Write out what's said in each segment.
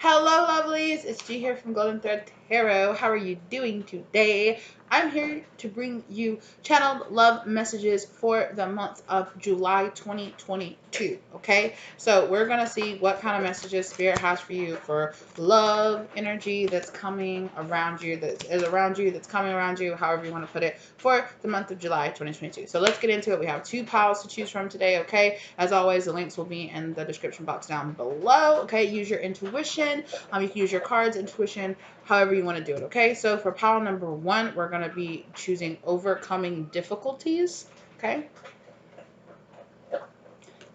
Hello, lovelies. It's G here from Golden Thread Tarot. How are you doing today? I'm here to bring you channeled love messages for the month of July 2022. Okay, so we're gonna see what kind of messages Spirit has for you for love energy that's coming around you, that is around you, that's coming around you, however you want to put it, for the month of July 2022. So let's get into it. We have two piles to choose from today. Okay, as always, the links will be in the description box down below. Okay, use your intuition. You can use your cards, intuition, however you want to do it. Okay, so for pile number one, we're going to be choosing overcoming difficulties. Okay,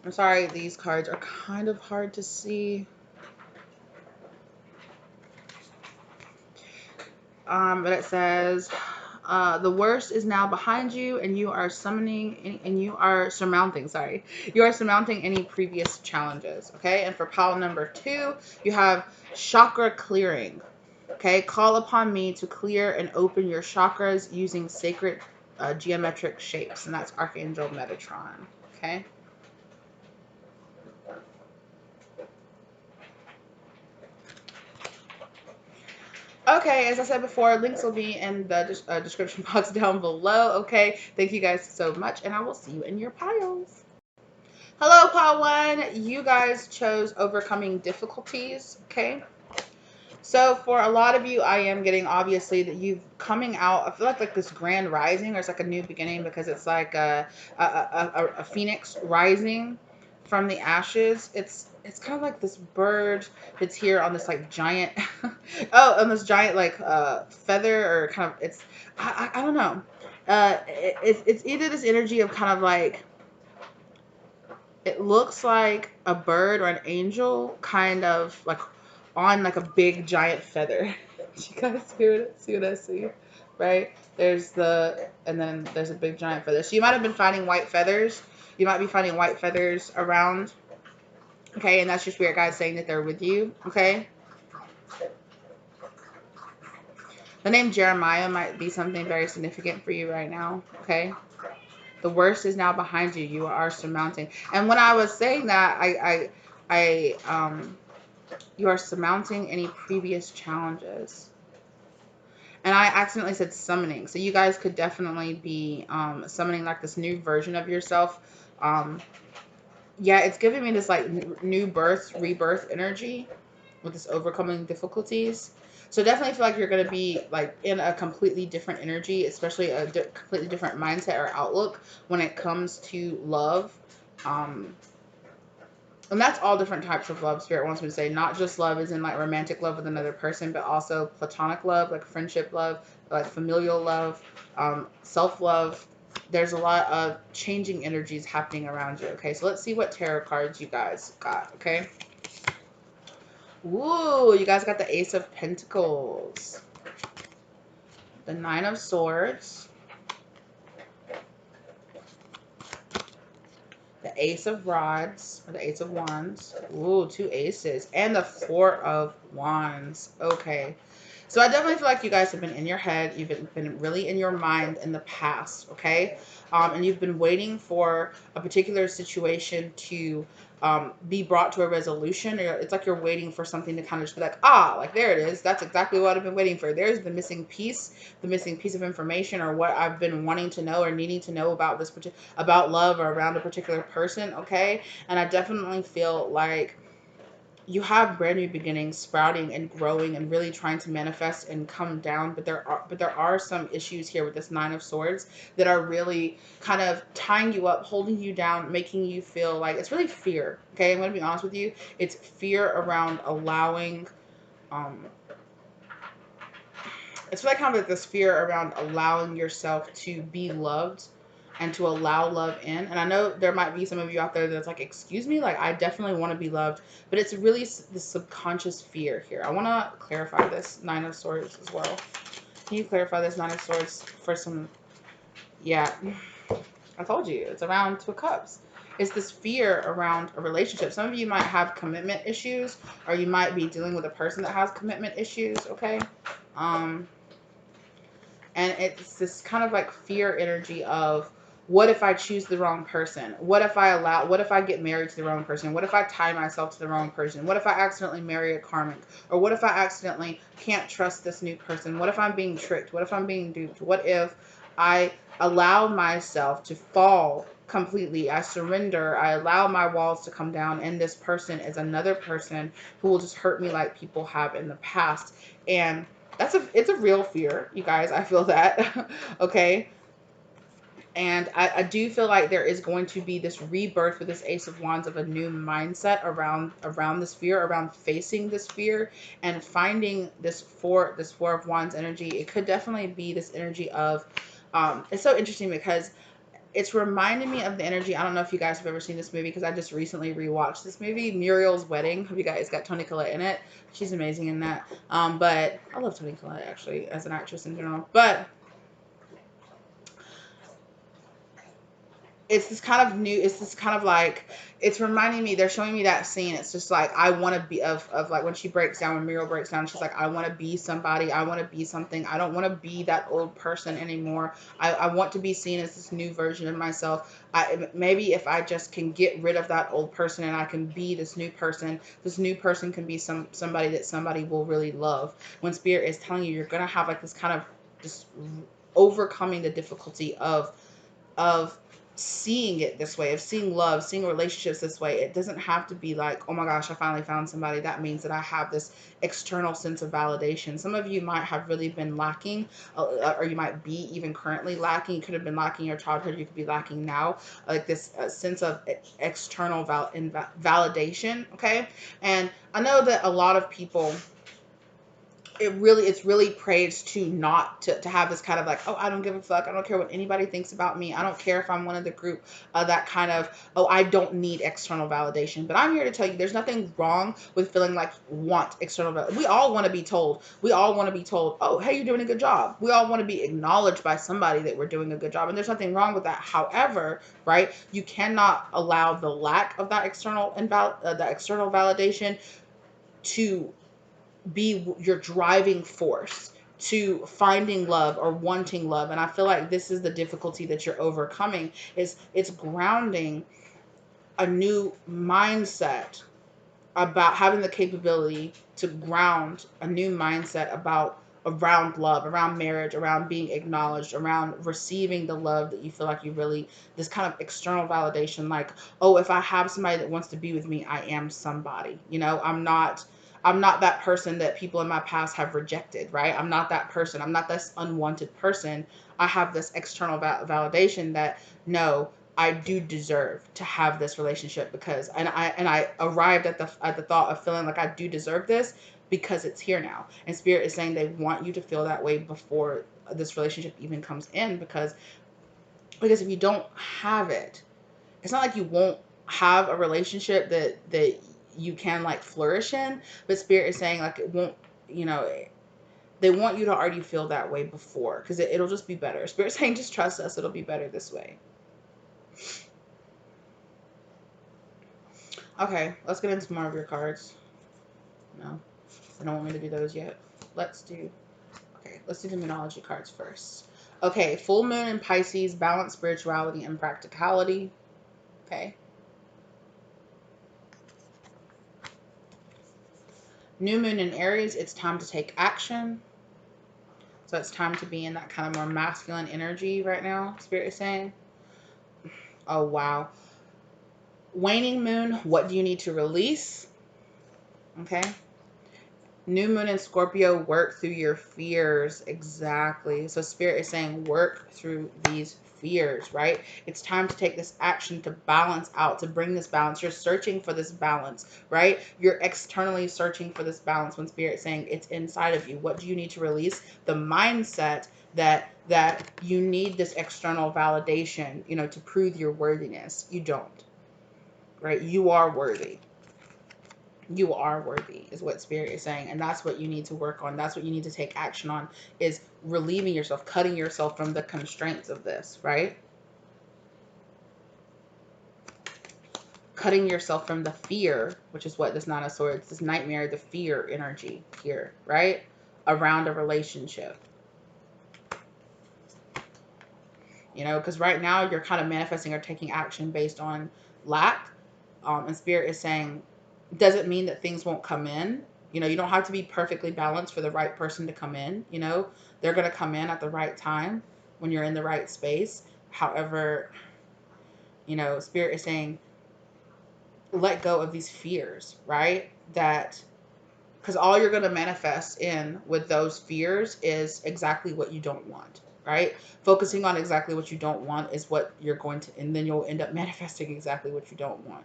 I'm sorry, these cards are kind of hard to see. But it says the worst is now behind you, and you are surmounting any previous challenges. Okay, and for pile number two, you have chakra clearing. Okay, call upon me to clear and open your chakras using sacred geometric shapes, and that's Archangel Metatron. Okay. Okay, as I said before, links will be in the description box down below. Okay, thank you guys so much, and I will see you in your piles. Hello, pile one. You guys chose overcoming difficulties. Okay. So for a lot of you, I am getting obviously that you've coming out. I feel like this grand rising, or it's like a new beginning, because it's like a phoenix rising from the ashes. It's kind of like this bird that's here on this like giant on this giant like feather, or kind of I don't know. It's either this energy of kind of like, it looks like a bird or an angel kind of like on like a big giant feather. You guys see what I see? Right? And then there's a big giant feather. So you might have been finding white feathers. You might be finding white feathers around. Okay, and that's your spirit guide saying that they're with you. Okay. The name Jeremiah might be something very significant for you right now. Okay. The worst is now behind you. You are surmounting. And when I was saying that, you are surmounting any previous challenges. And I accidentally said summoning. So you guys could definitely be summoning like this new version of yourself. Yeah, it's giving me this like new birth, rebirth energy with this overcoming difficulties. So definitely feel like you're going to be like in a completely different energy, especially a completely different mindset or outlook when it comes to love. And that's all different types of love Spirit wants me to say. Not just love as in like romantic love with another person, but also platonic love, like friendship love, like familial love, self-love. There's a lot of changing energies happening around you. Okay, so let's see what tarot cards you guys got. Okay. Ooh, you guys got the Ace of Pentacles, the Nine of Swords, the Ace of Rods, or the Ace of Wands. Ooh, two aces. And the Four of Wands. Okay. So I definitely feel like you guys have been in your head. You've been really in your mind in the past, okay? And you've been waiting for a particular situation to be brought to a resolution. Or it's like you're waiting for something to kind of just be like, like there it is. That's exactly what I've been waiting for. There's the missing piece of information, or what I've been wanting to know or needing to know about about love or around a particular person, okay? And I definitely feel like you have brand new beginnings sprouting and growing and really trying to manifest and come down, but there are some issues here with this Nine of Swords that are really kind of tying you up, holding you down, making you feel like it's really fear. Okay, I'm going to be honest with you. It's fear around allowing it's like kind of like this fear around allowing yourself to be loved and to allow love in. And I know there might be some of you out there that's like, excuse me, like I definitely want to be loved, but it's really the subconscious fear here. I want to clarify this Nine of Swords as well. Can you clarify this Nine of Swords for some? Yeah, I told you it's around Two of Cups. It's this fear around a relationship. Some of you might have commitment issues, or you might be dealing with a person that has commitment issues. Okay. And it's this kind of like fear energy of What if I choose the wrong person? What if I get married to the wrong person? What if I tie myself to the wrong person? What if I accidentally marry a karmic? Or what if I accidentally can't trust this new person? What if I'm being tricked? What if I'm being duped? What if I allow myself to fall completely? I surrender. I allow my walls to come down, and this person is another person who will just hurt me like people have in the past. And it's a real fear, you guys. I feel that. Okay. And I do feel like there is going to be this rebirth with this Ace of Wands of a new mindset around this fear, around facing this fear and finding this Four of Wands energy. It could definitely be this energy of it's so interesting because it's reminding me of the energy. I don't know if you guys have ever seen this movie because I just recently rewatched this movie, Muriel's Wedding. Have you guys got Toni Collette in it? She's amazing in that. But I love Toni Collette actually as an actress in general. But it's this kind of like, it's reminding me, they're showing me that scene. It's just like, I want to be of like when she breaks down, when Muriel breaks down, she's like, I want to be somebody, I want to be something. I don't want to be that old person anymore. I want to be seen as this new version of myself. Maybe if I just can get rid of that old person and I can be this new person can be somebody that somebody will really love. When Spirit is telling you, you're gonna have like this kind of just overcoming the difficulty of seeing it this way, of seeing love, seeing relationships this way. It doesn't have to be like, oh my gosh, I finally found somebody. That means that I have this external sense of validation. Some of you might have really been lacking, or you might be even currently lacking. You could have been lacking in your childhood. You could be lacking now, like this sense of external validation. Okay. And I know that a lot of people, it's really praised to not to have this kind of like, oh, I don't give a fuck, I don't care what anybody thinks about me, I don't care if I'm one of the group, that kind of, oh, I don't need external validation. But I'm here to tell you, there's nothing wrong with feeling like you want external validation. We all want to be told, oh, hey, you're doing a good job. We all want to be acknowledged by somebody that we're doing a good job, and there's nothing wrong with that. However, right, you cannot allow the lack of that external validation to be your driving force to finding love or wanting love. And I feel like this is the difficulty that you're overcoming, is it's grounding a new mindset about having the capability to ground a new mindset about around love, around marriage, around being acknowledged, around receiving the love that you feel like you really, this kind of external validation, like, oh, if I have somebody that wants to be with me, I am somebody. I'm not that person that people in my past have rejected, right? I'm not that person. I'm not this unwanted person. I have this external validation that, no, I do deserve to have this relationship, because I arrived at the thought of feeling like I do deserve this because it's here now. And Spirit is saying they want you to feel that way before this relationship even comes in, because if you don't have it, it's not like you won't have a relationship that you can like flourish in, but Spirit is saying like it won't, they want you to already feel that way before, because it'll just be better. Spirit saying just trust us, it'll be better this way. Okay, let's get into more of your cards. No, I don't want me to do those yet. Let's do the Moonology cards first. Okay, full moon in Pisces, balance, spirituality, and practicality. Okay. New moon in Aries, it's time to take action. So it's time to be in that kind of more masculine energy right now, Spirit is saying. Oh, wow. Waning moon, what do you need to release? Okay. New moon in Scorpio, work through your fears. Exactly. So Spirit is saying work through these fears, right? It's time to take this action to balance out, to bring this balance. You're searching for this balance, right? You're externally searching for this balance when Spirit is saying it's inside of you. What do you need to release? The mindset that you need this external validation, to prove your worthiness. You don't, right? You are worthy. You are worthy is what Spirit is saying, and that's what you need to work on. That's what you need to take action on, is relieving yourself, cutting yourself from the constraints of this, right? Cutting yourself from the fear, which is what this Nine of Swords, this nightmare, the fear energy here, right? Around a relationship. you know, because right now you're kind of manifesting or taking action based on lack. And Spirit is saying, doesn't mean that things won't come in. You know, you don't have to be perfectly balanced for the right person to come in. You know, they're going to come in at the right time when you're in the right space. However, you know, Spirit is saying, let go of these fears, right? That, because all you're going to manifest in with those fears is exactly what you don't want, right? Focusing on exactly what you don't want is what you're going to, and then you'll end up manifesting exactly what you don't want.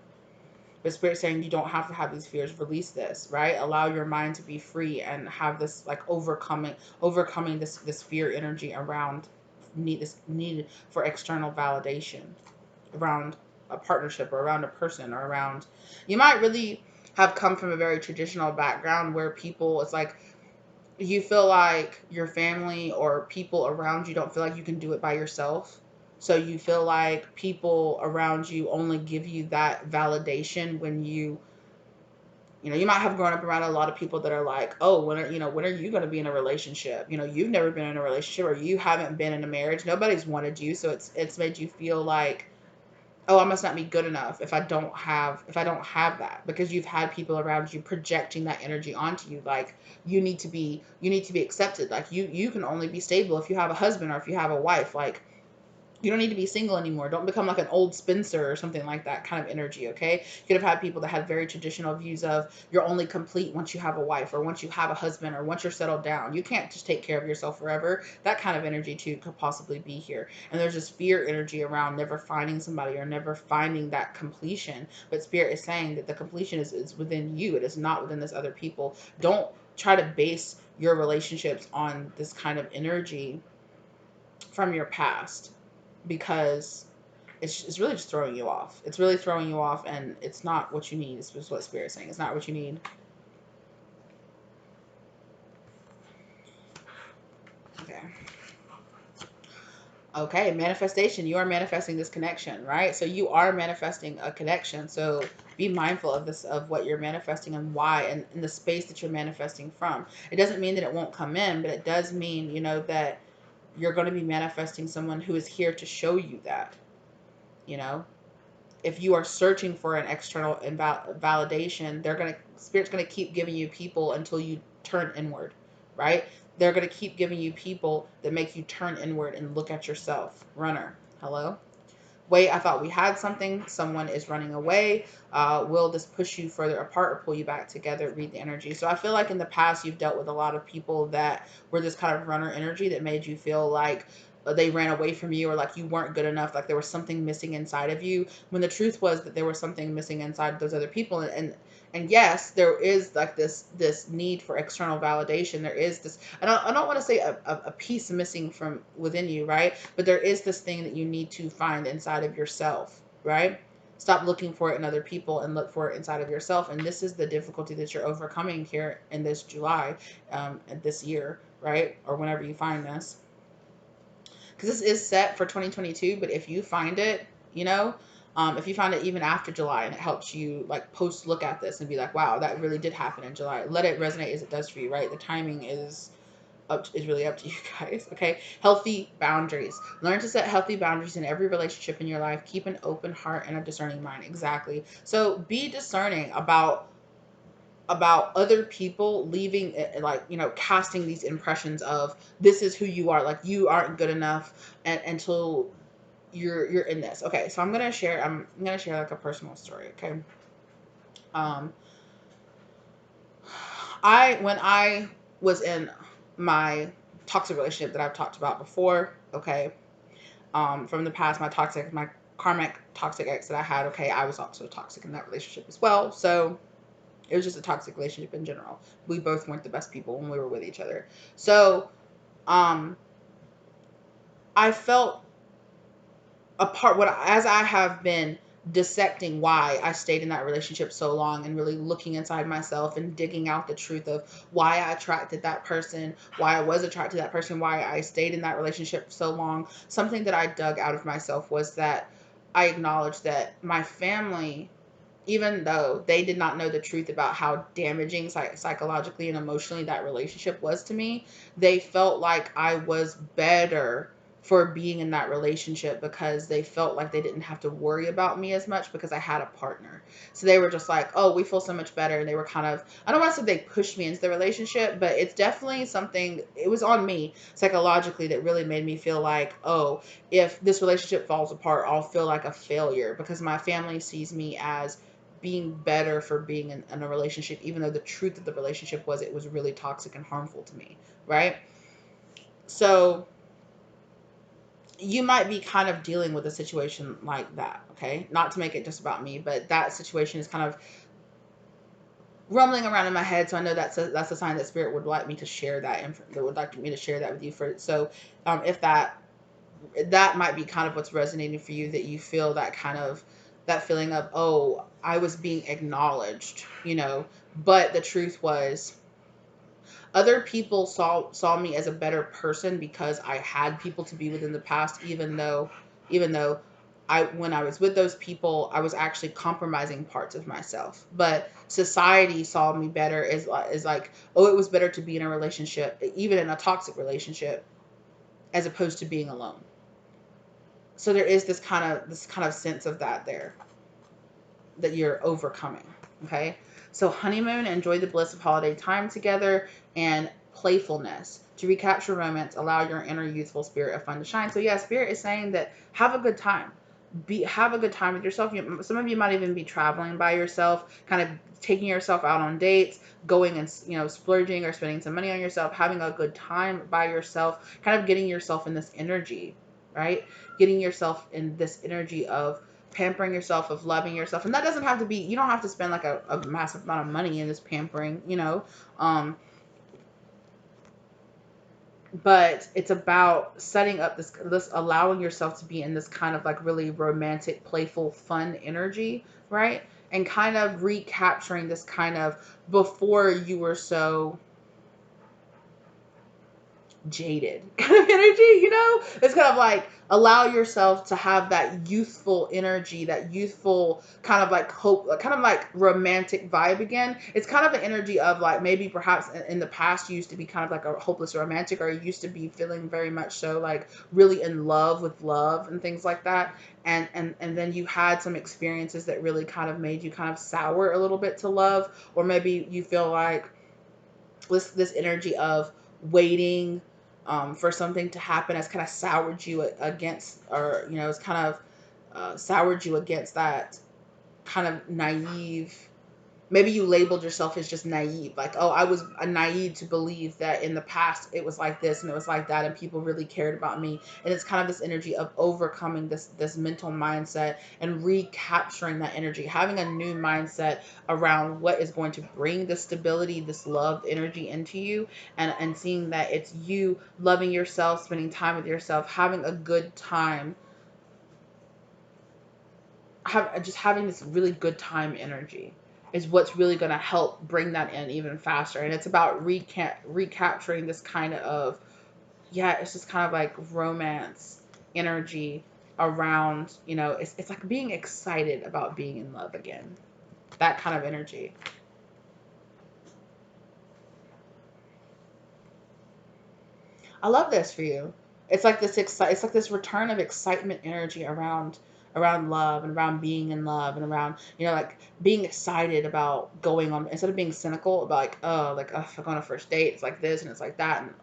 But Spirit saying you don't have to have these fears. Release this, right? Allow your mind to be free and have this like overcoming this fear energy around need for external validation, around a partnership or around a person or around, you might really have come from a very traditional background where people, it's like you feel like your family or people around you don't feel like you can do it by yourself. So you feel like people around you only give you that validation when you know, you might have grown up around a lot of people that are like, oh, when are you going to be in a relationship? You know, you've never been in a relationship or you haven't been in a marriage. Nobody's wanted you. So it's made you feel like, oh, I must not be good enough if I don't have that, because you've had people around you projecting that energy onto you, like you need to be accepted, like you can only be stable if you have a husband or if you have a wife, like you don't need to be single anymore. Don't become like an old spinster or something like that kind of energy, okay? You could have had people that had very traditional views of you're only complete once you have a wife or once you have a husband or once you're settled down. You can't just take care of yourself forever. That kind of energy too could possibly be here. And there's this fear energy around never finding somebody or never finding that completion. But Spirit is saying that the completion is within you. It is not within this other people. Don't try to base your relationships on this kind of energy from your past, because it's really just throwing you off. It's really throwing you off, and it's not what you need. It's just what Spirit's saying. It's not what you need. Okay. Okay, manifestation. You are manifesting this connection, right? So you are manifesting a connection. So be mindful of this, of what you're manifesting and why, and in the space that you're manifesting from. It doesn't mean that it won't come in, but it does mean, you know, that you're going to be manifesting someone who is here to show you that, you know. If you are searching for an external validation, Spirit's gonna keep giving you people until you turn inward, right? They're gonna keep giving you people that make you turn inward and look at yourself. Runner, hello. Wait, I thought we had something. Someone is running away. Will this push you further apart or pull you back together? Read the energy. So I feel like in the past you've dealt with a lot of people that were this kind of runner energy that made you feel like they ran away from you, or like you weren't good enough, like there was something missing inside of you, when the truth was that there was something missing inside those other people. And yes, there is like this need for external validation. There is this, I don't want to say a piece missing from within you, right? But there is this thing that you need to find inside of yourself, right? Stop looking for it in other people and look for it inside of yourself. And this is the difficulty that you're overcoming here in this July, this year, right? Or whenever you find this, because this is set for 2022. But if you find it, you know, if you find it even after July and it helps you like post look at this and be like, wow, that really did happen in July, let it resonate as it does for you, right? The timing is really up to you guys. Okay, healthy boundaries. Learn to set healthy boundaries in every relationship in your life. Keep an open heart and a discerning mind. Exactly. So be discerning about other people leaving, like, you know, casting these impressions of this is who you are, like you aren't good enough, until you're in this. Okay, so I'm gonna share like a personal story. Okay. um when I was in my toxic relationship that I've talked about before, okay, from the past, my karmic toxic ex that I had, okay, I was also toxic in that relationship as well. So it was just a toxic relationship in general. We both weren't the best people when we were with each other. So um I felt as I have been dissecting why I stayed in that relationship so long and really looking inside myself and digging out the truth of why I attracted that person, why I was attracted to that person, why I stayed in that relationship so long. Something that I dug out of myself was that I acknowledged that my family, even though they did not know the truth about how damaging psychologically and emotionally that relationship was to me, they felt like I was better for being in that relationship because they felt like they didn't have to worry about me as much because I had a partner. So they were just like, oh, we feel so much better. And they were kind of, I don't want to say they pushed me into the relationship, but it's definitely something, it was on me psychologically that really made me feel like, oh, if this relationship falls apart, I'll feel like a failure because my family sees me as being better for being in a relationship, even though the truth of the relationship was it was really toxic and harmful to me, right? So you might be kind of dealing with a situation like that, okay? Not to make it just about me, but that situation is kind of rumbling around in my head, so I know that's a sign that spirit would like me to share that would like me to share that with you. For so, if that might be kind of what's resonating for you, that you feel that kind of that feeling of, oh, I was being acknowledged, but the truth was other people saw me as a better person because I had people to be with in the past, even though I when I was with those people, I was actually compromising parts of myself. But society saw me better as like, oh, it was better to be in a relationship, even in a toxic relationship, as opposed to being alone. So there is this kind of sense of that there that you're overcoming. Okay. So honeymoon, enjoy the bliss of holiday time together, and playfulness. To recapture romance, allow your inner youthful spirit of fun to shine. So yeah, spirit is saying that have a good time. Have a good time with yourself. Some of you might even be traveling by yourself, kind of taking yourself out on dates, going and splurging or spending some money on yourself, having a good time by yourself, kind of getting yourself in this energy, right? Getting yourself in this energy of pampering yourself, of loving yourself. And that doesn't have to be, you don't have to spend like a massive amount of money in this pampering, but it's about setting up this allowing yourself to be in this kind of like really romantic, playful, fun energy, right? And kind of recapturing this kind of, before you were so jaded kind of energy, it's kind of like allow yourself to have that youthful energy, that youthful kind of like hope, kind of like romantic vibe again. It's kind of an energy of like, maybe perhaps in the past you used to be kind of like a hopeless romantic, or you used to be feeling very much so like really in love with love and things like that, and then you had some experiences that really kind of made you kind of sour a little bit to love, or maybe you feel like this energy of waiting for something to happen has kind of soured you against, or it's kind of soured you against that kind of naive. Maybe you labeled yourself as just naive, like, oh, I was a naive to believe that in the past it was like this and it was like that, and people really cared about me. And it's kind of this energy of overcoming this mental mindset and recapturing that energy, having a new mindset around what is going to bring the stability, this love energy into you, and seeing that it's you loving yourself, spending time with yourself, having a good time, just having this really good time energy is what's really going to help bring that in even faster. And it's about recapturing this kind of, yeah, it's just kind of like romance energy around, it's like being excited about being in love again, that kind of energy. I love this for you. It's like it's like this return of excitement energy around love, and around being in love, and around, like being excited about going on, instead of being cynical about like, oh, like, oh, if I go on a first date, it's like this and it's like that, and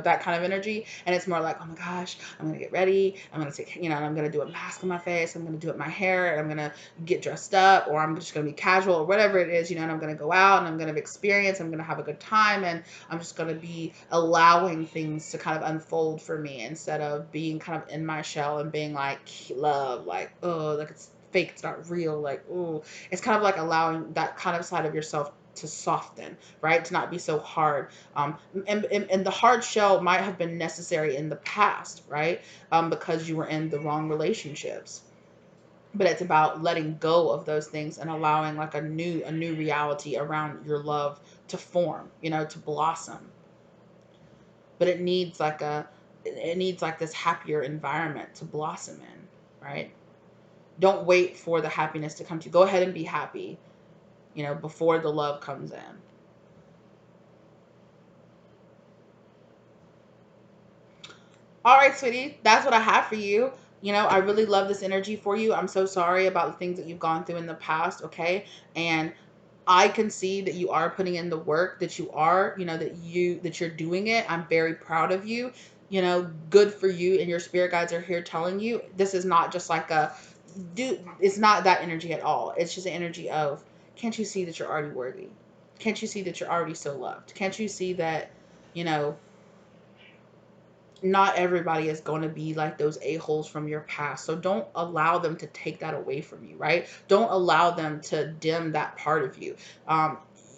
that kind of energy. And it's more like, oh my gosh, I'm gonna get ready, I'm gonna take, and I'm gonna do a mask on my face, I'm gonna do it my hair, and I'm gonna get dressed up, or I'm just gonna be casual, or whatever it is, and I'm gonna go out and I'm gonna experience, I'm gonna have a good time, and I'm just going to be allowing things to kind of unfold for me, instead of being kind of in my shell and being like, love, like, oh, like it's fake, it's not real, like, oh. It's kind of like allowing that kind of side of yourself to soften, right? To not be so hard. And the hard shell might have been necessary in the past, right? Because you were in the wrong relationships. But it's about letting go of those things and allowing like a new reality around your love to form, to blossom. But it needs like this happier environment to blossom in, right? Don't wait for the happiness to come to you. Go ahead and be happy, before the love comes in. All right, sweetie, that's what I have for you. You know, I really love this energy for you. I'm so sorry about the things that you've gone through in the past, okay? And I can see that you are putting in the work, that you are, you know, that you're doing it. I'm very proud of you. You know, good for you. And your spirit guides are here telling you this is not just like a do. It's not that energy at all. It's just an energy of, can't you see that you're already worthy? Can't you see that you're already so loved? Can't you see that, you know, not everybody is going to be like those a-holes from your past. So don't allow them to take that away from you, right? Don't allow them to dim that part of you.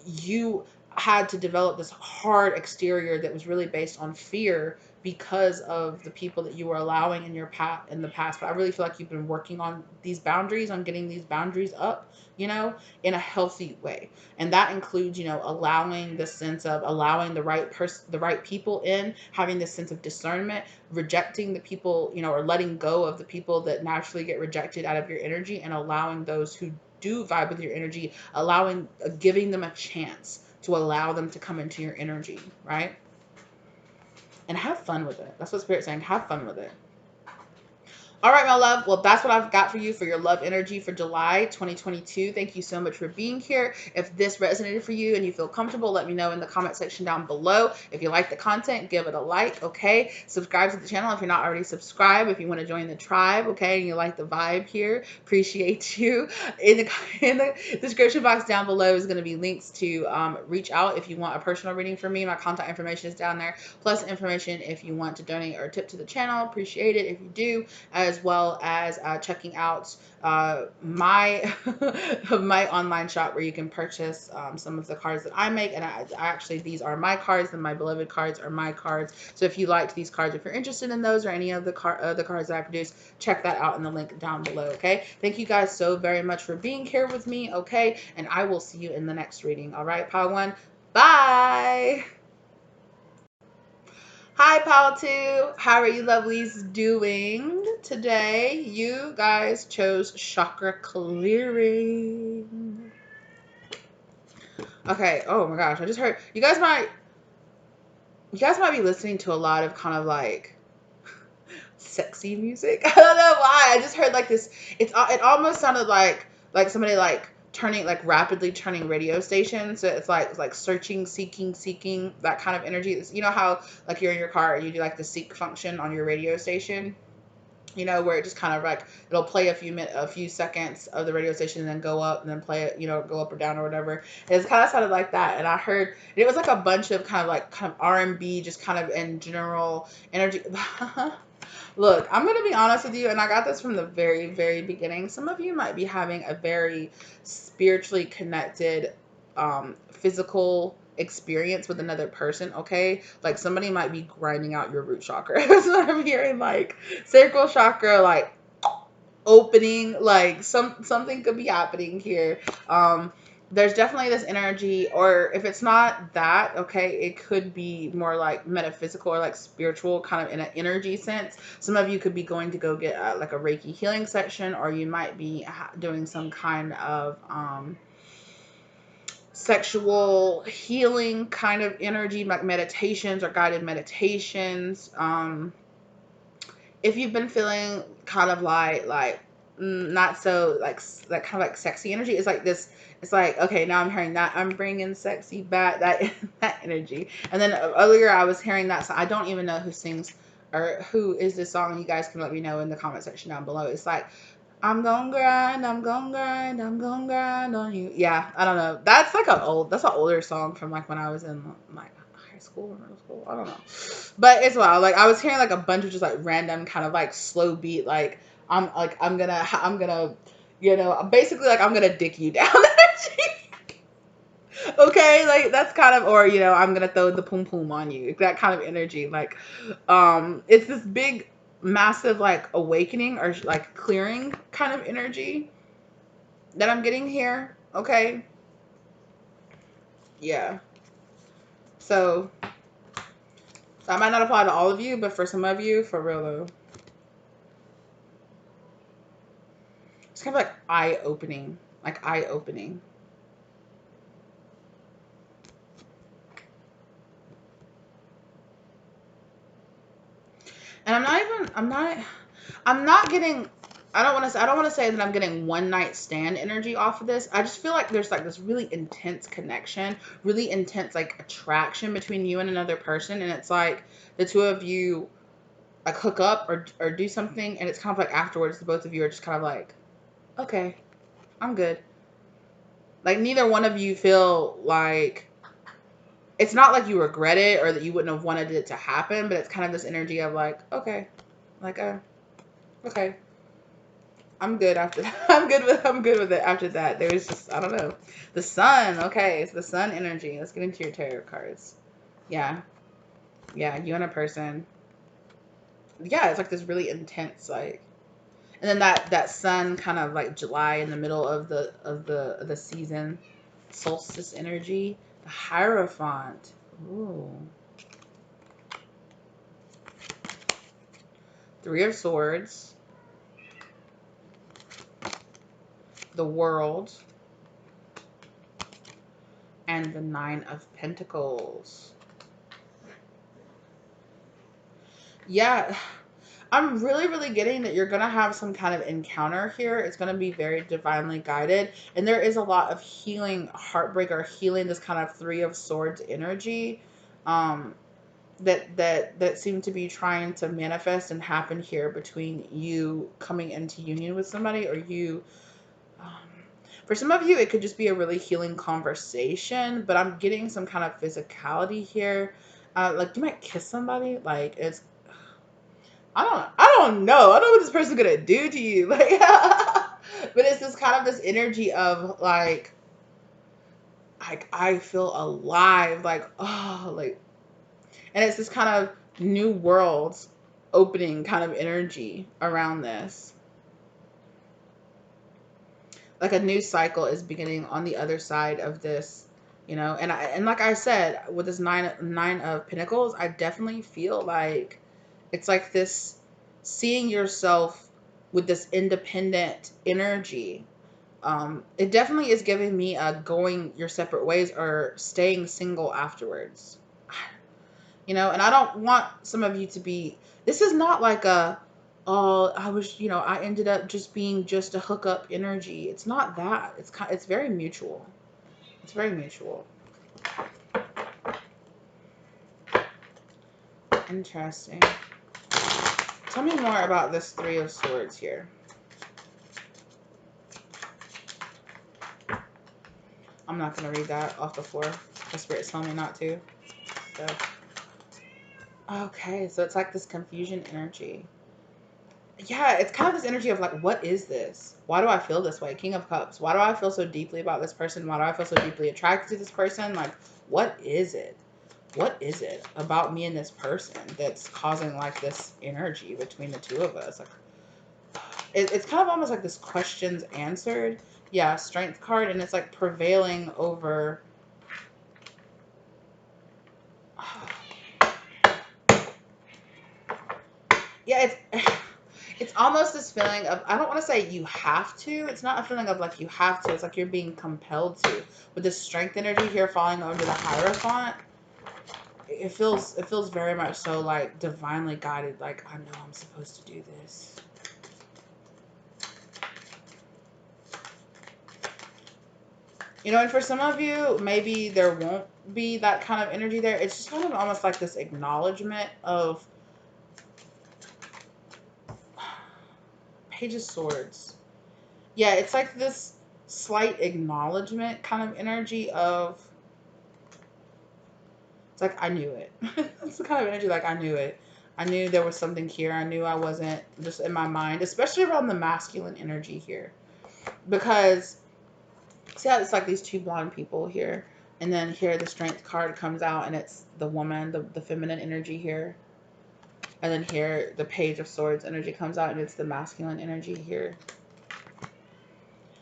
You had to develop this hard exterior that was really based on fear because of the people that you were allowing in your past in the past. But I really feel like you've been working on these boundaries, on getting these boundaries up, you know, in a healthy way. And that includes, you know, allowing the sense of allowing the right person, the right people in, having this sense of discernment, rejecting the people, you know, or letting go of the people that naturally get rejected out of your energy, and allowing those who do vibe with your energy, allowing, giving them a chance to allow them to come into your energy, right? And have fun with it. That's what Spirit's saying. Have fun with it. All right, my love. Well, that's what I've got for you for your love energy for July 2022. Thank you so much for being here. If this resonated for you and you feel comfortable, let me know in the comment section down below. If you like the content, give it a like, okay? Subscribe to the channel if you're not already subscribed. If you want to join the tribe, okay, and you like the vibe here, appreciate you. In the description box down below is going to be links to reach out if you want a personal reading from me. My contact information is down there, plus information if you want to donate or tip to the channel. Appreciate it if you do, as well as checking out my my online shop where you can purchase some of the cards that I make. And I actually, these are my cards, and my beloved cards are my cards. So if you liked these cards, if you're interested in those or any of the cards that I produce, check that out in the link down below, okay? Thank you guys so very much for being here with me, okay? And I will see you in the next reading, all right, Pile 1? Bye! Hi, Pal 2. How are you lovelies doing today? You guys chose chakra clearing. Okay. Oh my gosh. I just heard you guys might be listening to a lot of kind of like sexy music. I don't know why. I just heard like this. It almost sounded like somebody like turning, like rapidly turning radio stations. So it's like searching, seeking, that kind of energy. You know how like you're in your car and you do like the seek function on your radio station, you know, where it just kind of like it'll play a few seconds of the radio station and then go up and then play it, you know, go up or down or whatever. It's kind of sounded like that. And I heard it was like a bunch of kind of R&B, just kind of in general energy. Look, I'm going to be honest with you, and I got this from the very, very beginning. Some of you might be having a very spiritually connected, physical experience with another person, okay? Like somebody might be grinding out your root chakra. That's what I'm hearing. Like sacral chakra, like opening, like something could be happening here. There's definitely this energy, or if it's not that, okay, it could be more like metaphysical or like spiritual, kind of in an energy sense. Some of you could be going to go get like a Reiki healing section, or you might be doing some kind of sexual healing kind of energy, like meditations or guided meditations. If you've been feeling kind of like not so like kind of like sexy energy, it's like this. It's like, okay, now I'm hearing that I'm bringing sexy back, that that energy. And then earlier I was hearing that, so I don't even know who sings or who is this song. You guys can let me know in the comment section down below. It's like, I'm gonna grind, I'm gonna grind, I'm gonna grind on you. Yeah, I don't know. That's like that's an older song from like when I was in like high school or middle school. I don't know. But it's wild. Like I was hearing like a bunch of just like random kind of like slow beat, like I'm gonna, you know, basically like I'm gonna dick you down energy. Okay, like that's kind of, or you know, I'm gonna throw the poom poom on you, that kind of energy. Like it's this big massive like awakening or like clearing kind of energy that I'm getting here, okay? Yeah. So that might not apply to all of you, but for some of you, for real though, it's kind of like eye opening, like eye opening. And I'm not getting, I don't want to say that I'm getting one night stand energy off of this. I just feel like there's like this really intense connection, really intense like attraction between you and another person. And it's like the two of you like hook up or do something. And it's kind of like afterwards, the both of you are just kind of like, okay, I'm good. Like neither one of you feel like, it's not like you regret it or that you wouldn't have wanted it to happen, but it's kind of this energy of like, okay, like, okay, I'm good after that. I'm good with it after that. There was just, I don't know. The sun, okay, it's the sun energy. Let's get into your tarot cards. Yeah. Yeah, you and a person. Yeah, it's like this really intense, like, and then that sun kind of like July in the middle of the season, solstice energy, the Hierophant. Ooh. Three of Swords, the World, and the Nine of Pentacles. Yeah, I'm really getting that you're going to have some kind of encounter here. It's going to be very divinely guided. And there is a lot of healing, heartbreak, or healing, this kind of Three of Swords energy that seem to be trying to manifest and happen here between you coming into union with somebody, or you... Um, for some of you, it could just be a really healing conversation, but I'm getting some kind of physicality here. Like you might kiss somebody. Like it's... I don't know. I don't know what this person's gonna do to you. Like, but it's this kind of this energy of like I feel alive. Like, oh, like, and it's this kind of new worlds opening kind of energy around this. Like a new cycle is beginning on the other side of this, you know. And like I said, with this nine of Pentacles, I definitely feel like it's like this seeing yourself with this independent energy. It definitely is giving me a going your separate ways or staying single afterwards. You know, and I don't want some of you to be, this is not like a, oh, I was, you know, I ended up just being just a hookup energy. It's not that. It's very mutual. It's very mutual. Interesting. Tell me more about this Three of Swords here. I'm not going to read that off the floor. The Spirit's telling me not to. So, okay, so it's like this confusion energy. Yeah, it's kind of this energy of like, what is this? Why do I feel this way? King of Cups. Why do I feel so deeply about this person? Why do I feel so deeply attracted to this person? Like, what is it? What is it about me and this person that's causing like this energy between the two of us? Like, it's kind of almost like this questions answered. Yeah, Strength card, and it's like prevailing over. Yeah, it's almost this feeling of, I don't want to say you have to. It's not a feeling of like you have to. It's like you're being compelled to. With this strength energy here falling over the Hierophant, it feels very much so like divinely guided. Like, I know I'm supposed to do this. You know, and for some of you, maybe there won't be that kind of energy there. It's just kind of almost like this acknowledgement of Page of Swords. Yeah, it's like this slight acknowledgement kind of energy of, it's like, I knew it. It's the kind of energy like, I knew it. I knew there was something here. I knew I wasn't just in my mind, especially around the masculine energy here. Because, see how it's like these two blonde people here. And then here the Strength card comes out and it's the woman, the feminine energy here. And then here the Page of Swords energy comes out and it's the masculine energy here.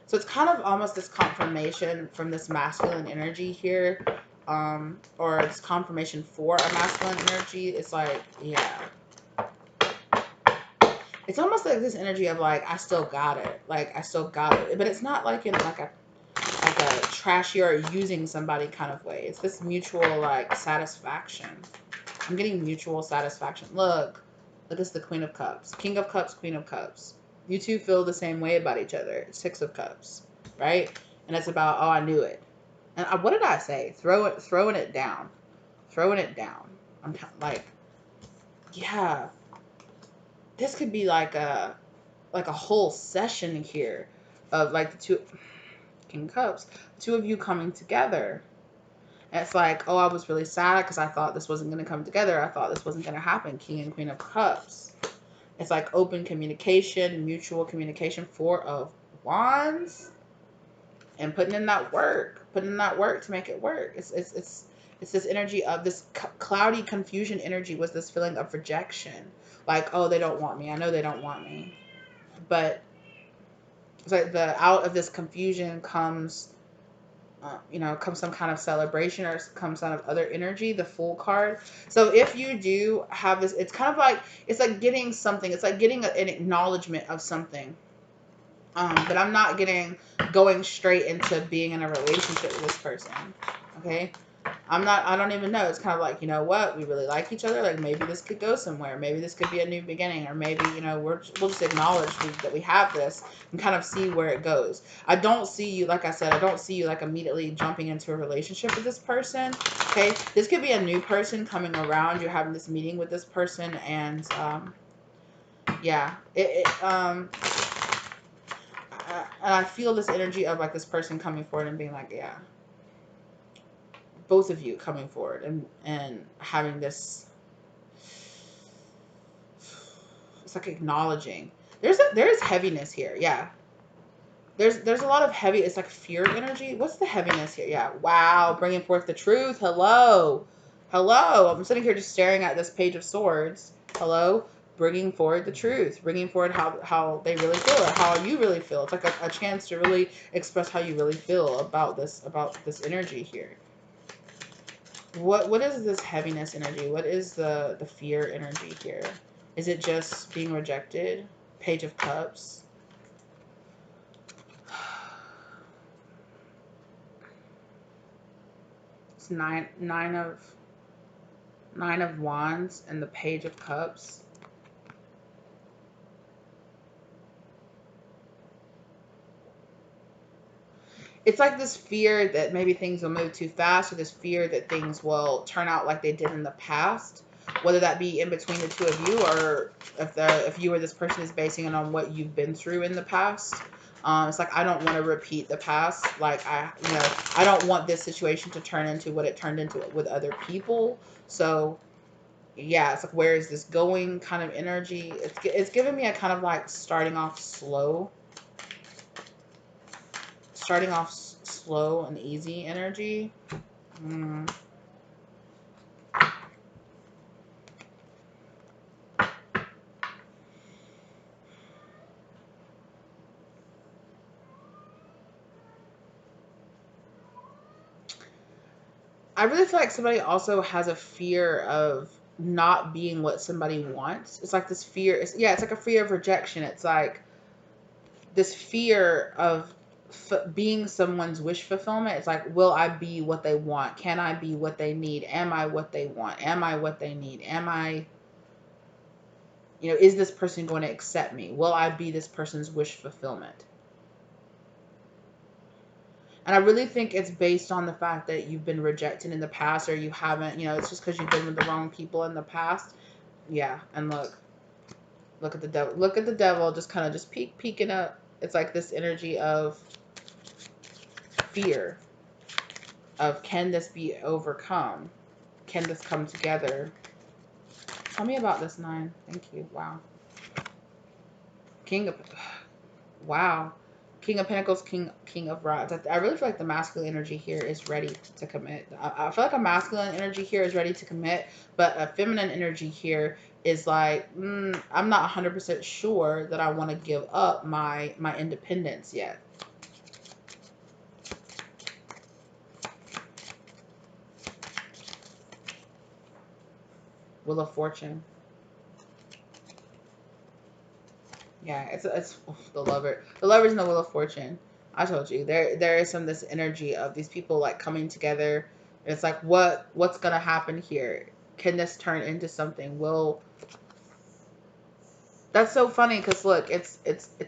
So it's kind of almost this confirmation from this masculine energy here, or it's confirmation for a masculine energy. It's like, yeah. It's almost like this energy of like, I still got it. Like, I still got it. But it's not like in like a trashy or using somebody kind of way. It's this mutual like satisfaction. I'm getting mutual satisfaction. Look. Look, it's the Queen of Cups. King of Cups, Queen of Cups. You two feel the same way about each other. Six of Cups, right? And it's about, oh, I knew it. And what did I say? Throwing it down. Throwing it down. I'm like, yeah, this could be like a whole session here of like the two King of Cups, two of you coming together. And it's like, oh, I was really sad because I thought this wasn't going to come together. I thought this wasn't going to happen. King and Queen of Cups. It's like open communication, mutual communication. Four of Wands. And putting in that work to make it work. It's this energy of this cloudy confusion energy was this feeling of rejection. Like, oh, they don't want me. I know they don't want me. But it's like out of this confusion comes, comes some kind of celebration, or comes some of other energy, the Fool card. So if you do have this, it's kind of like, it's like getting something. It's like getting an acknowledgement of something. But I'm not going straight into being in a relationship with this person. Okay. I don't even know. It's kind of like, you know what? We really like each other. Like, maybe this could go somewhere. Maybe this could be a new beginning, or maybe, we'll just acknowledge that we have this and kind of see where it goes. I don't see you, like I said, I don't see you like immediately jumping into a relationship with this person. Okay. This could be a new person coming around. You're having this meeting with this person, and, yeah, and I feel this energy of like this person coming forward and being like, yeah, both of you coming forward and having this, it's like acknowledging. There's heaviness here. Yeah. There's a lot of heavy, it's like fear energy. What's the heaviness here? Yeah. Wow. Bringing forth the truth. Hello. Hello. I'm sitting here just staring at this Page of Swords. Hello. Bringing forward the truth, bringing forward how they really feel, or how you really feel. It's like a chance to really express how you really feel about this energy here. What is this heaviness energy? What is the fear energy here? Is it just being rejected? Page of Cups. It's nine of Wands and the Page of Cups. It's like this fear that maybe things will move too fast, or this fear that things will turn out like they did in the past, whether that be in between the two of you, or if you or this person is basing it on what you've been through in the past. It's like, I don't want to repeat the past. Like, I don't want this situation to turn into what it turned into with other people. So yeah, it's like, where is this going kind of energy. It's giving me a kind of like starting off slow and easy energy. I really feel like somebody also has a fear of not being what somebody wants. It's like this fear. It's like a fear of rejection. It's like this fear of being someone's wish fulfillment. It's like, will I be what they want? Can I be what they need? Am I what they want? Am I what they need? Am I, is this person going to accept me? Will I be this person's wish fulfillment? And I really think it's based on the fact that you've been rejected in the past, or you haven't, it's just because you've been with the wrong people in the past. Yeah. And look at the devil. Look at the devil just kind of just peeking up. It's like this energy of fear of, can this be overcome? Can this come together? Tell me about this 9. Thank you. Wow. Wow. King of Pentacles, King of Rods. I really feel like the masculine energy here is ready to commit. I feel like a masculine energy here is ready to commit, but a feminine energy here is like, I'm not 100% sure that I want to give up my independence yet. Wheel of Fortune. Yeah, it's the Lover. The Lover's in the Wheel of Fortune. I told you there is this energy of these people like coming together. It's like, what's gonna happen here? Can this turn into something? That's so funny because look, it's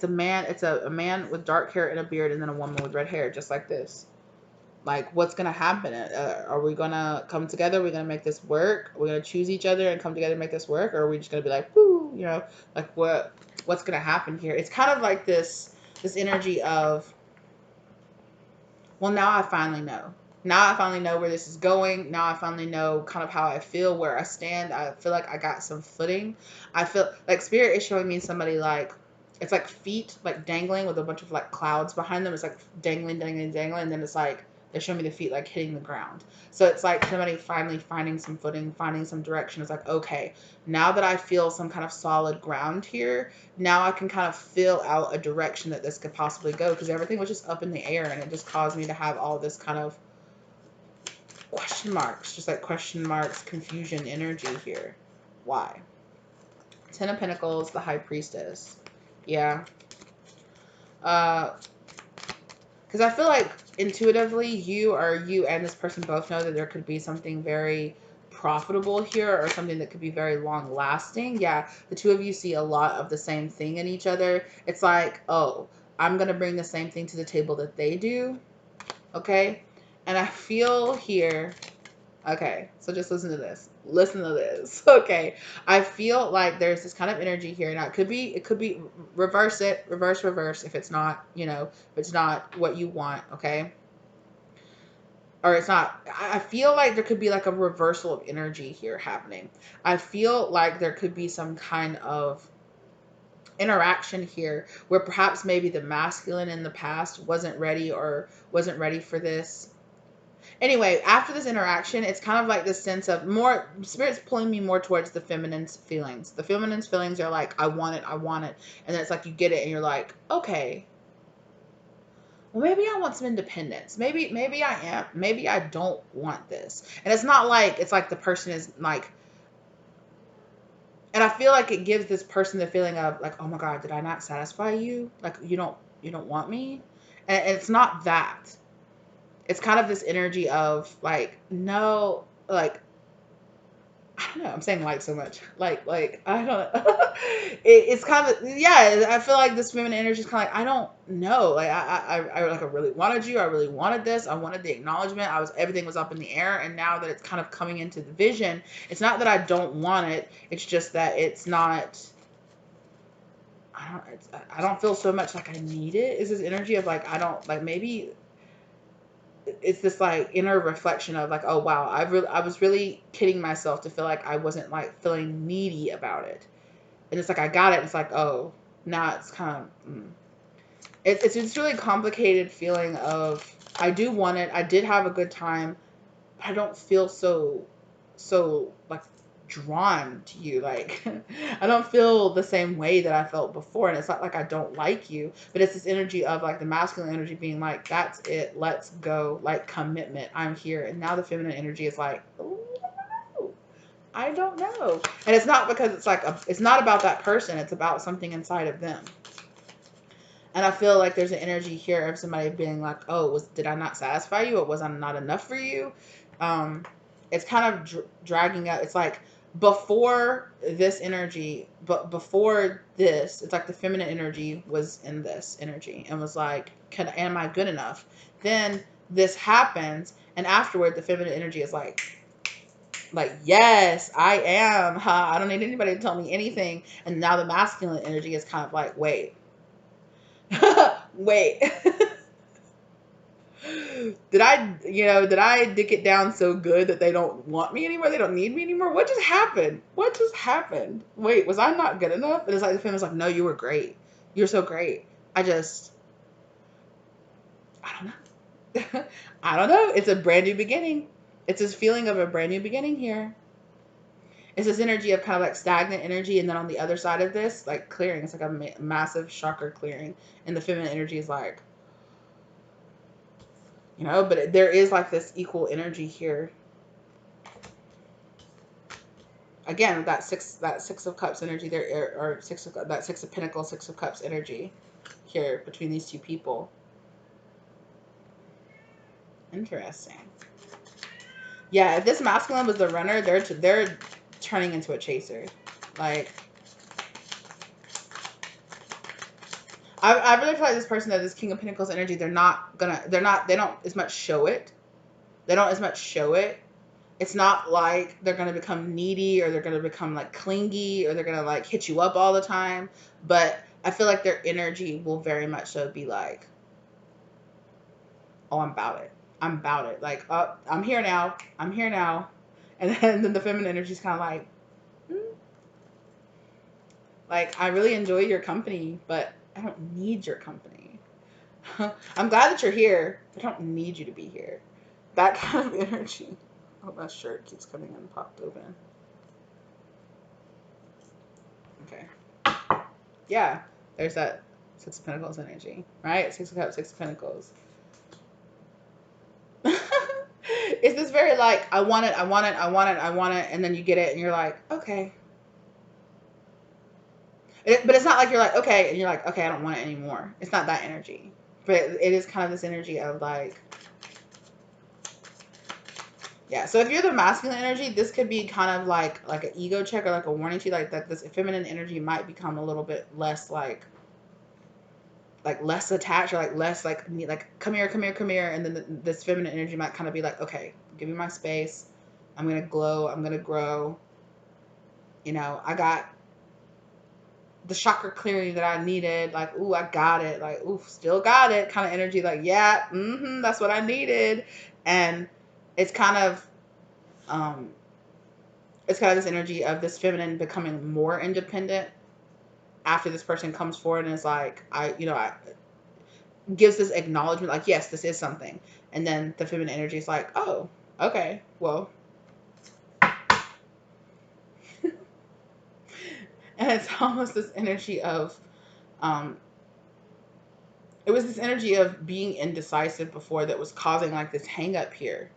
a man, it's a man with dark hair and a beard, and then a woman with red hair, just like this. Like, what's gonna happen? Are we gonna come together? Are we gonna make this work? Are we gonna choose each other and come together and make this work, or are we just gonna be like, whoo, you know, like what's gonna happen here? It's kind of like this energy of, well, now I finally know. Now I finally know where this is going. Now I finally know kind of how I feel, where I stand. I feel like I got some footing. I feel like spirit is showing me somebody like, it's like feet like dangling with a bunch of like clouds behind them. It's like dangling, dangling, dangling. And then it's like, they're showing me the feet like hitting the ground. So it's like somebody finally finding some footing, finding some direction. It's like, okay, now that I feel some kind of solid ground here, now I can kind of fill out a direction that this could possibly go, because everything was just up in the air, and it just caused me to have all this kind of question marks, just like question marks, confusion energy here. Why? Ten of Pentacles, the High Priestess. Yeah. Because I feel like intuitively you and this person both know that there could be something very profitable here, or something that could be very long lasting. Yeah, the two of you see a lot of the same thing in each other. It's like, oh, I'm going to bring the same thing to the table that they do. Okay. And I feel here. Okay, so just listen to this. Listen to this. Okay. I feel like there's this kind of energy here. Now it could be reverse it, reverse if it's not, you know, if it's not what you want, okay? Or it's not, I feel like there could be like a reversal of energy here happening. I feel like there could be some kind of interaction here where perhaps maybe the masculine in the past wasn't ready, or wasn't ready for this. Anyway, after this interaction, it's kind of like this sense of more, spirit's pulling me more towards the feminine's feelings. The feminine's feelings are like, I want it, I want it. And then it's like you get it and you're like, okay, well, maybe I want some independence. Maybe I am. Maybe I don't want this. And it's not like, it's like the person is like, and I feel like it gives this person the feeling of like, oh my God, did I not satisfy you? Like, you don't want me? And it's not that. It's kind of this energy of like, no, like, I don't know. I'm saying like so much. Like I don't know. It's kind of, yeah. I feel like this feminine energy is kind of like, I don't know. Like I really wanted you. I really wanted this. I wanted the acknowledgement. Everything was up in the air, and now that it's kind of coming into the vision, it's not that I don't want it. It's just that it's not. I don't feel so much like I need it. It's this energy of like, I don't, like, maybe it's this like inner reflection of like, oh wow, I was really kidding myself to feel like I wasn't like feeling needy about it. And it's like I got it. It's like, oh, now it's kind of it's this really complicated feeling of, I do want it. I did have a good time, but I don't feel so like drawn to you. Like I don't feel the same way that I felt before. And it's not like I don't like you, but it's this energy of like the masculine energy being like, that's it, let's go, like commitment, I'm here. And now the feminine energy is like, ooh, I don't know. And it's not because it's like it's not about that person, it's about something inside of them. And I feel like there's an energy here of somebody being like, oh, did I not satisfy you, or was I not enough for you? It's kind of dragging out. It's like before this energy, but before this, it's like the feminine energy was in this energy and was like, am I good enough? Then this happens, and afterward, the feminine energy is like, yes, I am. Huh? I don't need anybody to tell me anything. And now the masculine energy is kind of like, wait. Wait. Did I dick it down so good that they don't want me anymore? They don't need me anymore? What just happened? What just happened? Wait, was I not good enough? And it's like the family's like, no, you were great. You're so great. I don't know. I don't know. It's a brand new beginning. It's this feeling of a brand new beginning here. It's this energy of kind of like stagnant energy. And then on the other side of this, like clearing, it's like a massive chakra clearing. And the feminine energy is like, but there is like this equal energy here. Again, that six of cups energy there, or that six of pentacles, six of cups energy here between these two people. Interesting. Yeah, if this masculine was the runner, they're turning into a chaser. Like, I really feel like this person, that this King of Pentacles energy, they don't as much show it. They don't as much show it. It's not like they're going to become needy, or they're going to become like clingy, or they're going to like hit you up all the time. But I feel like their energy will very much so be like, oh, I'm about it. I'm about it. Like, oh, I'm here now. I'm here now. And then the feminine energy is kind of like, like, I really enjoy your company, but I don't need your company. I'm glad that you're here, but I don't need you to be here. That kind of energy. Oh, that shirt keeps coming unpopped open. Okay. Yeah, there's that Six of Pentacles energy, right? Six of Cups, Six of Pentacles. It's this very like, I want it, I want it, I want it, I want it, and then you get it, and you're like, okay. But it's not like you're like, okay, and you're like, okay, I don't want it anymore. It's not that energy. But it is kind of this energy of like, yeah. So if you're the masculine energy, this could be kind of like an ego check, or like a warning to you, like that this feminine energy might become a little bit less like less attached, or like less like come here, come here, come here. And then this feminine energy might kind of be like, okay, give me my space. I'm going to glow. I'm going to grow. You know, I got the chakra clearing that I needed. Like, ooh, I got it. Like, ooh, still got it kind of energy. Like, yeah, that's what I needed. And it's kind of, it's kind of this energy of this feminine becoming more independent after this person comes forward and is like, I gives this acknowledgement, like, yes, this is something. And then the feminine energy is like, oh, okay, well. And it's almost this energy of, it was this energy of being indecisive before that was causing like this hang up here.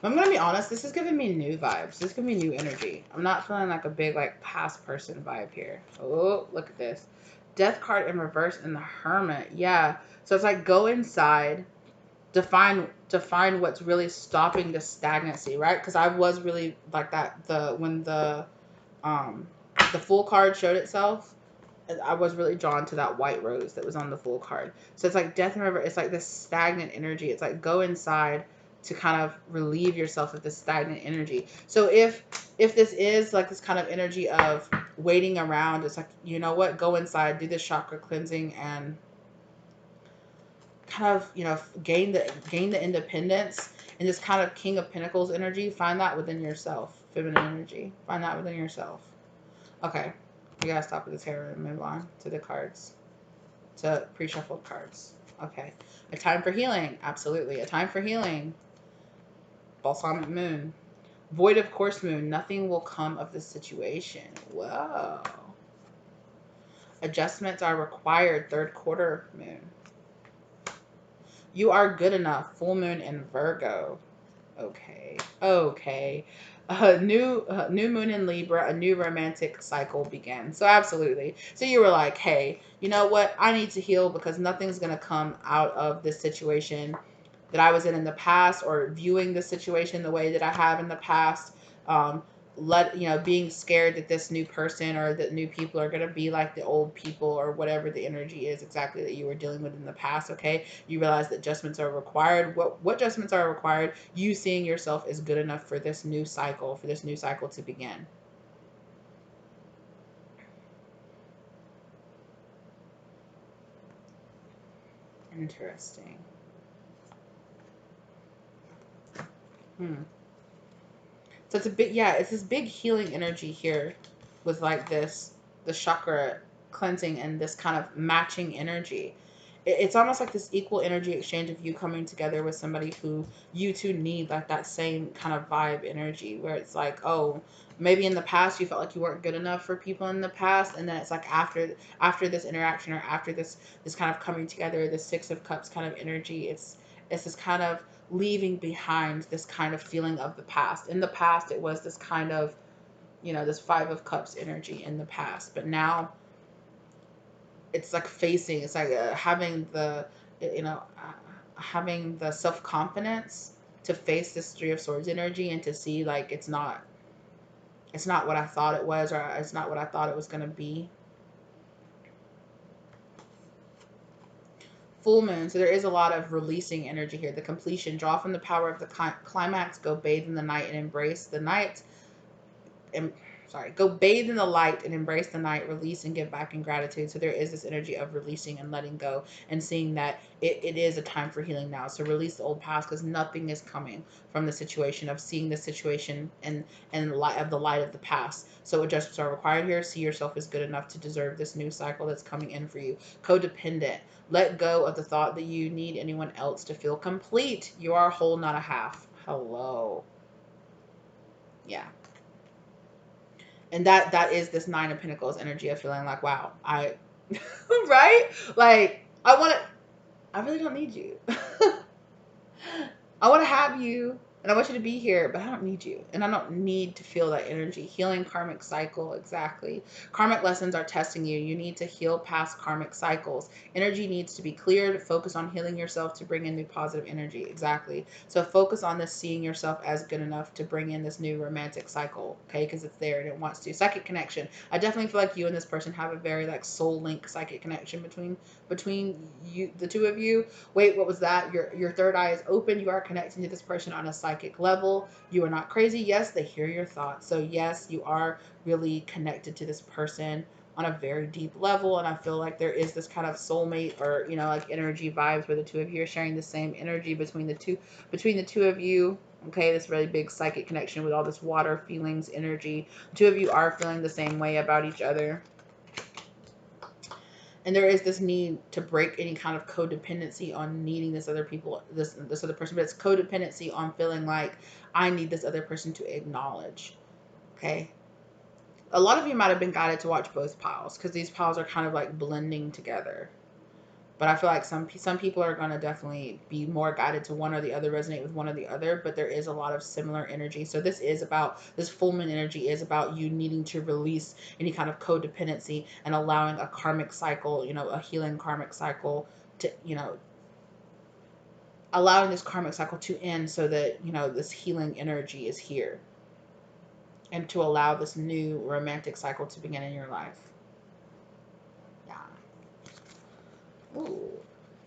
I'm going to be honest, this is giving me new vibes. This is giving me new energy. I'm not feeling like a big like past person vibe here. Oh, look at this. Death card in reverse and the Hermit. Yeah. So it's like, go inside, define what's really stopping the stagnancy, right? Because I was really like that when the Fool card showed itself. I was really drawn to that white rose that was on the Fool card. So it's like death and river. It's like this stagnant energy. It's like, go inside to kind of relieve yourself of this stagnant energy. So if this is like this kind of energy of waiting around, it's like, you know what, go inside, do this chakra cleansing, and kind of, gain the independence, and this kind of King of Pentacles energy. Find that within yourself. Feminine energy. Find that within yourself. Okay. We gotta stop with this here and move on to the cards. To pre-shuffled cards. Okay. A time for healing. Absolutely. A time for healing. Balsamic moon. Void of course moon. Nothing will come of this situation. Whoa. Adjustments are required. Third quarter moon. You are good enough. Full moon in Virgo. Okay. Okay. New moon in Libra, a new romantic cycle begins. So absolutely. So you were like, hey, you know what? I need to heal because nothing's going to come out of this situation that I was in the past, or viewing the situation the way that I have in the past. Being scared that this new person or that new people are going to be like the old people, or whatever the energy is exactly that you were dealing with in the past. Okay. You realize that adjustments are required. What adjustments are required? You seeing yourself as good enough for this new cycle, to begin. Interesting. So it's it's this big healing energy here with like the chakra cleansing and this kind of matching energy. It's almost like this equal energy exchange of you coming together with somebody who you two need like that same kind of vibe energy, where it's like, oh, maybe in the past you felt like you weren't good enough for people in the past, and then it's like after this interaction, or after this kind of coming together, this Six of Cups kind of energy, it's this kind of leaving behind this kind of feeling of the past. In the past, it was this kind of, this Five of Cups energy in the past. But now it's like it's like having the, having the self-confidence to face this Three of Swords energy and to see like it's not what I thought it was, or it's not what I thought it was going to be. Full moon. So there is a lot of releasing energy here. The completion. Draw from the power of the climax. Go bathe in the night and embrace the night. Go bathe in the light and embrace the night, release and give back in gratitude. So there is this energy of releasing and letting go and seeing that it is a time for healing now. So release the old past, because nothing is coming from the situation of seeing the situation and light of the light of the past. So adjustments are required here. See yourself as good enough to deserve this new cycle that's coming in for you. Codependent. Let go of the thought that you need anyone else to feel complete. You are a whole, not a half. Hello. Yeah. And that is this Nine of Pentacles energy of feeling like, wow, I right? Like I really don't need you. I want to have you and I want you to be here, but I don't need you. And I don't need to feel that energy. Healing karmic cycle, exactly. Karmic lessons are testing you. You need to heal past karmic cycles. Energy needs to be cleared. Focus on healing yourself to bring in new positive energy, exactly. So focus on this, seeing yourself as good enough to bring in this new romantic cycle, okay? Because it's there and it wants to. Psychic connection. I definitely feel like you and this person have a very like soul link psychic connection between you, the two of you. Wait, what was that? Your third eye is open. You are connecting to this person on a psychic level. You are not crazy. Yes, they hear your thoughts. So yes, you are really connected to this person on a very deep level. And I feel like there is this kind of soulmate, or like energy vibes where the two of you are sharing the same energy between the two of you. Okay, this really big psychic connection with all this water feelings energy. The two of you are feeling the same way about each other. And there is this need to break any kind of codependency on needing this other person, but it's codependency on feeling like I need this other person to acknowledge. Okay. A lot of you might have been guided to watch both piles, because these piles are kind of like blending together. But I feel like some people are going to definitely be more guided to one or the other, resonate with one or the other, but there is a lot of similar energy. So this full moon energy is about you needing to release any kind of codependency and allowing a karmic cycle, a healing karmic cycle to, allowing this karmic cycle to end so that, this healing energy is here, and to allow this new romantic cycle to begin in your life. Yeah. Ooh.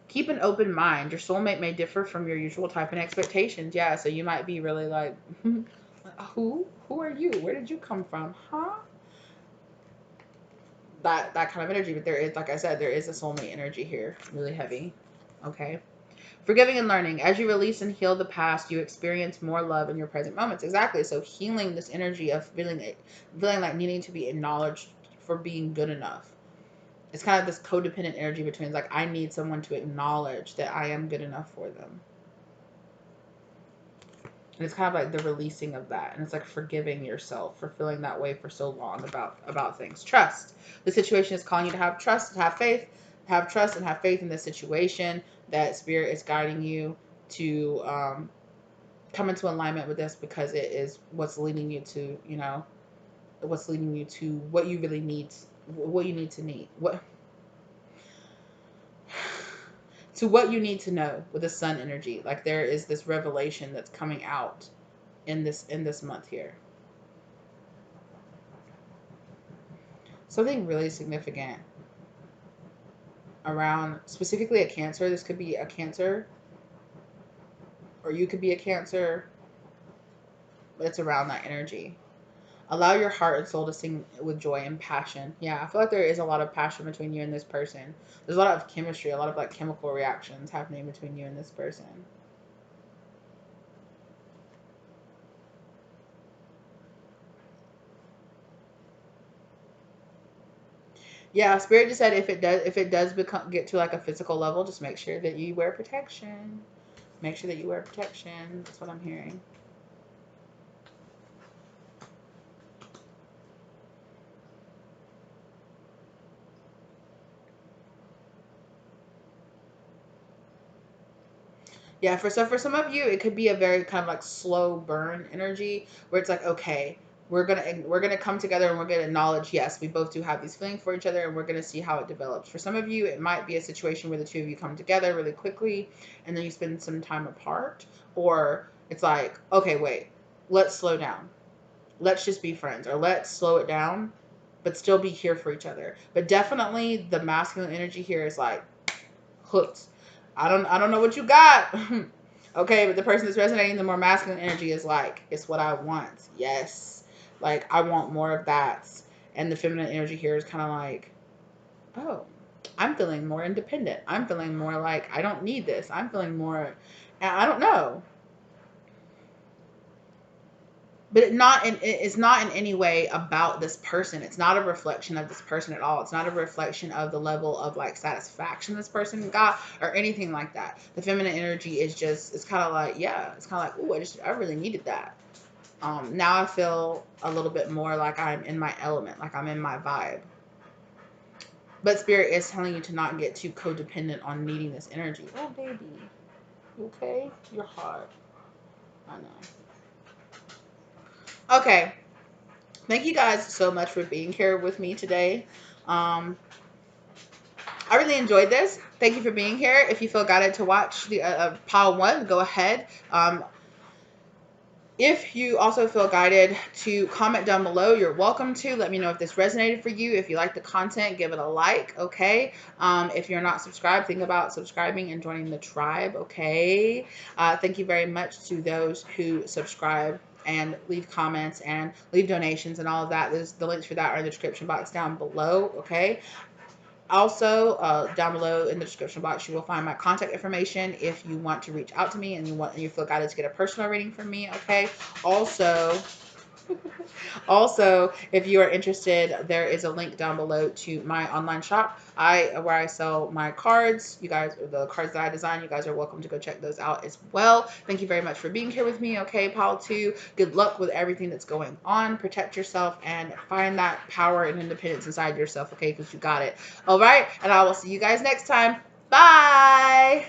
Keep an open mind. Your soulmate may differ from your usual type and expectations. Yeah, so you might be really like, who are you? Where did you come from? Huh? That kind of energy. But there is, like I said, there is a soulmate energy here, really heavy. Okay. Forgiving and learning. As you release and heal the past, you experience more love in your present moments. Exactly. So healing this energy of feeling like needing to be acknowledged for being good enough. It's kind of this codependent energy between like, I need someone to acknowledge that I am good enough for them. And it's kind of like the releasing of that. And it's like forgiving yourself for feeling that way for so long about things. Trust. The situation is calling you to have trust, to have faith, have trust and have faith in this situation, that spirit is guiding you to come into alignment with this, because it is what's leading you to, what's leading you to what you really need, what you need to need. What you need to know with the sun energy. Like there is this revelation that's coming out in this month here. Something really significant around specifically a Cancer. This could be a Cancer, or you could be a Cancer, but it's around that energy. Allow your heart and soul to sing with joy and passion. Yeah, I feel like there is a lot of passion between you and this person. There's a lot of chemistry, a lot of like chemical reactions happening between you and this person. Yeah, Spirit just said if it does get to like a physical level, just make sure that you wear protection. Make sure that you wear protection. That's what I'm hearing. Yeah, for some of you, it could be a very kind of like slow burn energy where it's like, okay, we're gonna come together and we're gonna acknowledge, yes, we both do have these feelings for each other, and we're gonna see how it develops. For some of you, it might be a situation where the two of you come together really quickly and then you spend some time apart, or it's like, okay, wait, let's slow down, let's just be friends, or let's slow it down but still be here for each other. But definitely the masculine energy here is like hooked. I don't know what you got. Okay, but the person that's resonating the more masculine energy is like, it's what I want. Yes. Like, I want more of that. And the feminine energy here is kind of like, oh, I'm feeling more independent. I'm feeling more like I don't need this. I'm feeling more, I don't know. But it's not in any way about this person. It's not a reflection of this person at all. It's not a reflection of the level of like satisfaction this person got or anything like that. The feminine energy is just, it's kind of like, yeah, it's kind of like, ooh, I really needed that. Now I feel a little bit more like I'm in my element, like I'm in my vibe. But spirit is telling you to not get too codependent on needing this energy. Oh, baby, you okay? You're hot. I know. Okay. Thank you guys so much for being here with me today. I really enjoyed this. Thank you for being here. If you feel guided to watch the pile 1, go ahead. If you also feel guided to comment down below, you're welcome to. Let me know if this resonated for you. If you like the content, give it a like, okay? If you're not subscribed, think about subscribing and joining the tribe, okay? Thank you very much to those who subscribe and leave comments and leave donations and all of that. The links for that are in the description box down below, okay? Also, down below in the description box, you will find my contact information if you want to reach out to me and you feel guided to get a personal reading from me, okay? Also, if you are interested, there is a link down below to my online shop. Where I sell my cards. You guys, the cards that I design, you guys are welcome to go check those out as well. Thank you very much for being here with me. Okay, Pile 2. Good luck with everything that's going on. Protect yourself and find that power and independence inside yourself. Okay, because you got it. All right, and I will see you guys next time. Bye.